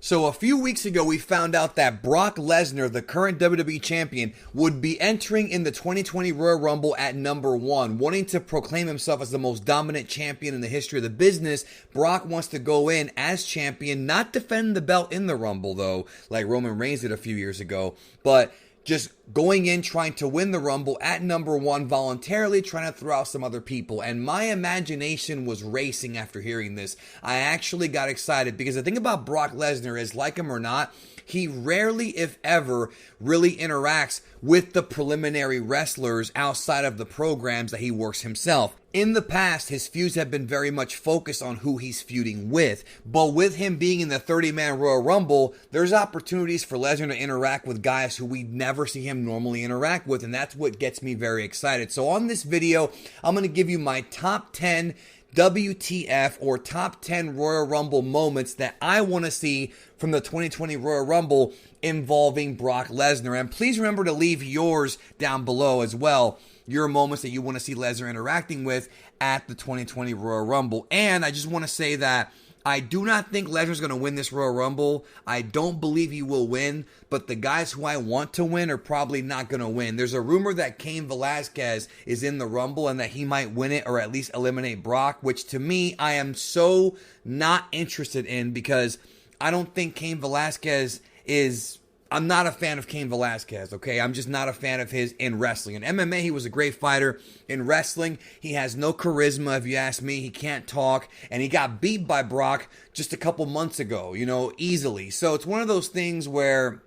So a few weeks ago, we found out that Brock Lesnar, the current WWE champion, would be entering in the 2020 Royal Rumble at number 1. Wanting to proclaim himself as the most dominant champion in the history of the business, Brock wants to go in as champion, not defend the belt in the Rumble though, like Roman Reigns did a few years ago, but just going in, trying to win the Rumble at number 1 voluntarily, trying to throw out some other people. And my imagination was racing after hearing this. I actually got excited because the thing about Brock Lesnar is, like him or not, he rarely, if ever, really interacts with the preliminary wrestlers outside of the programs that he works himself. In the past, his feuds have been very much focused on who he's feuding with. But with him being in the 30-man Royal Rumble, there's opportunities for Lesnar to interact with guys who we never see him normally interact with. And that's what gets me very excited. So on this video, I'm going to give you my top 10 WTF or top 10 Royal Rumble moments that I want to see from the 2020 Royal Rumble involving Brock Lesnar. And please remember to leave yours down below as well. Your moments that you want to see Lesnar interacting with at the 2020 Royal Rumble. And I just want to say that I do not think Lesnar's going to win this Royal Rumble. I don't believe he will win, but the guys who I want to win are probably not going to win. There's a rumor that Cain Velasquez is in the Rumble and that he might win it or at least eliminate Brock, which to me, I am so not interested in because I don't think Cain Velasquez is... I'm not a fan of Cain Velasquez, okay? I'm just not a fan of his in wrestling. In MMA, he was a great fighter. In wrestling, he has no charisma, if you ask me. He can't talk, and he got beat by Brock just a couple months ago, easily. So it's one of those things where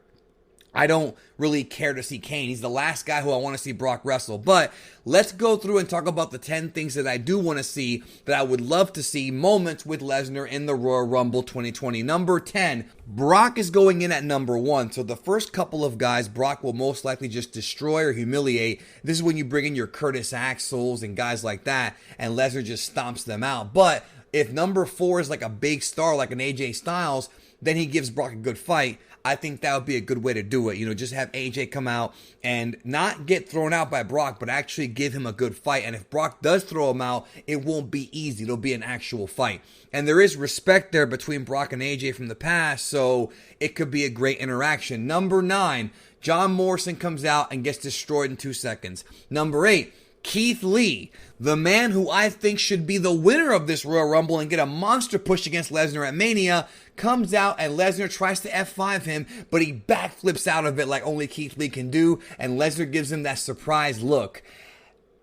I don't really care to see Cain. He's the last guy who I want to see Brock wrestle. But let's go through and talk about the 10 things that I do want to see, that I would love to see moments with Lesnar in the Royal Rumble 2020. Number 10, Brock is going in at number 1. So the first couple of guys, Brock will most likely just destroy or humiliate. This is when you bring in your Curtis Axels and guys like that, and Lesnar just stomps them out. But if number 4 is like a big star, like an AJ Styles, then he gives Brock a good fight. I think that would be a good way to do it. Just have AJ come out and not get thrown out by Brock, but actually give him a good fight. And if Brock does throw him out, it won't be easy. It'll be an actual fight. And there is respect there between Brock and AJ from the past, so it could be a great interaction. Number 9, John Morrison comes out and gets destroyed in 2 seconds. Number 8, Keith Lee, the man who I think should be the winner of this Royal Rumble and get a monster push against Lesnar at Mania, comes out and Lesnar tries to F5 him, but he backflips out of it like only Keith Lee can do, and Lesnar gives him that surprise look.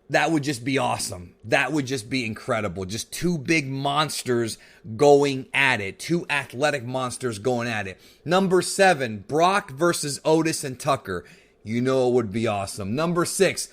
That would just be awesome. That would just be incredible. Just 2 big monsters going at it. 2 athletic monsters going at it. Number 7, Brock versus Otis and Tucker. It would be awesome. Number 6,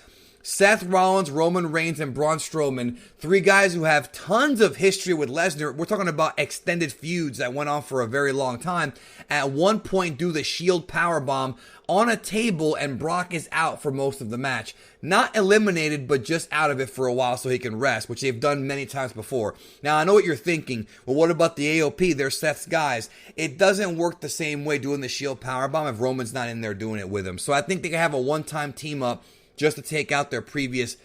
Seth Rollins, Roman Reigns, and Braun Strowman, 3 guys who have tons of history with Lesnar. We're talking about extended feuds that went on for a very long time. At one point, do the Shield powerbomb on a table, and Brock is out for most of the match. Not eliminated, but just out of it for a while so he can rest, which they've done many times before. Now, I know what you're thinking. Well, what about the AOP? They're Seth's guys. It doesn't work the same way doing the Shield powerbomb if Roman's not in there doing it with him. So I think they can have a one-time team-up just to take out their previous,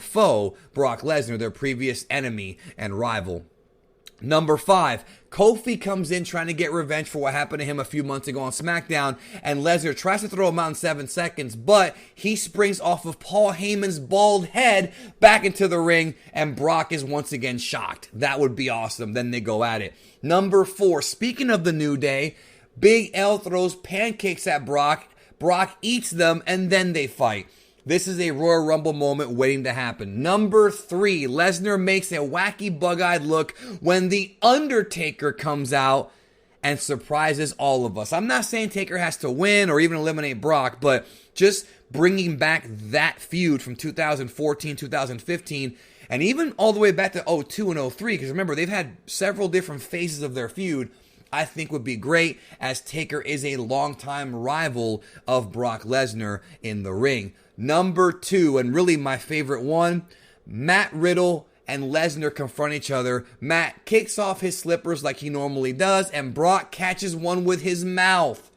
foe, Brock Lesnar, their previous enemy and rival. Number 5, Kofi comes in trying to get revenge for what happened to him a few months ago on SmackDown, and Lesnar tries to throw him out in 7 seconds, but he springs off of Paul Heyman's bald head back into the ring, and Brock is once again shocked. That would be awesome. Then they go at it. Number 4, speaking of the New Day, Big L throws pancakes at Brock. Brock eats them, and then they fight. This is a Royal Rumble moment waiting to happen. Number 3, Lesnar makes a wacky bug-eyed look when The Undertaker comes out and surprises all of us. I'm not saying Taker has to win or even eliminate Brock, but just bringing back that feud from 2014, 2015, and even all the way back to 02 and 03, because remember, they've had several different phases of their feud, I think would be great, as Taker is a longtime rival of Brock Lesnar in the ring. Number 2, and really my favorite one, Matt Riddle and Lesnar confront each other. Matt kicks off his slippers like he normally does, and Brock catches one with his mouth.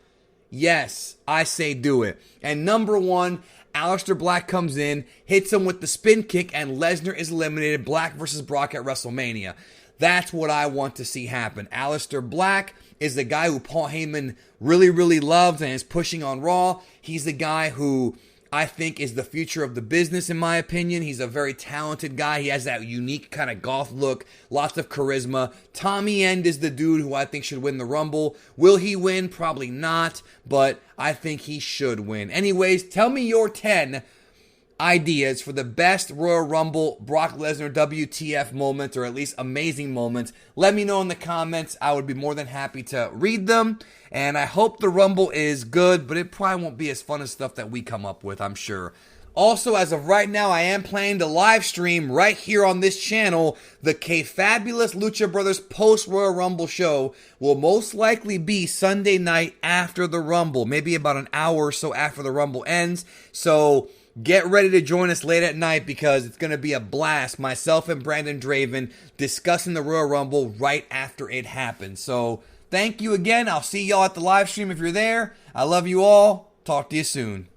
Yes, I say do it. And number 1, Aleister Black comes in, hits him with the spin kick, and Lesnar is eliminated. Black versus Brock at WrestleMania. That's what I want to see happen. Aleister Black is the guy who Paul Heyman really, really loves and is pushing on Raw. He's the guy who I think is the future of the business, in my opinion. He's a very talented guy. He has that unique kind of goth look, lots of charisma. Tommy End is the dude who I think should win the Rumble. Will he win? Probably not, but I think he should win. Anyways, tell me your 10 ideas for the best Royal Rumble Brock Lesnar WTF moments, or at least amazing moments. Let me know in the comments. I would be more than happy to read them. And I hope the Rumble is good, but it probably won't be as fun as stuff that we come up with, I'm sure. Also, as of right now, I am planning to live stream right here on this channel. The K-Fabulous Lucha Brothers post-Royal Rumble show will most likely be Sunday night after the Rumble, maybe about an hour or so after the Rumble ends. So get ready to join us late at night because it's going to be a blast. Myself and Brandon Draven discussing the Royal Rumble right after it happens. So thank you again. I'll see y'all at the live stream if you're there. I love you all. Talk to you soon.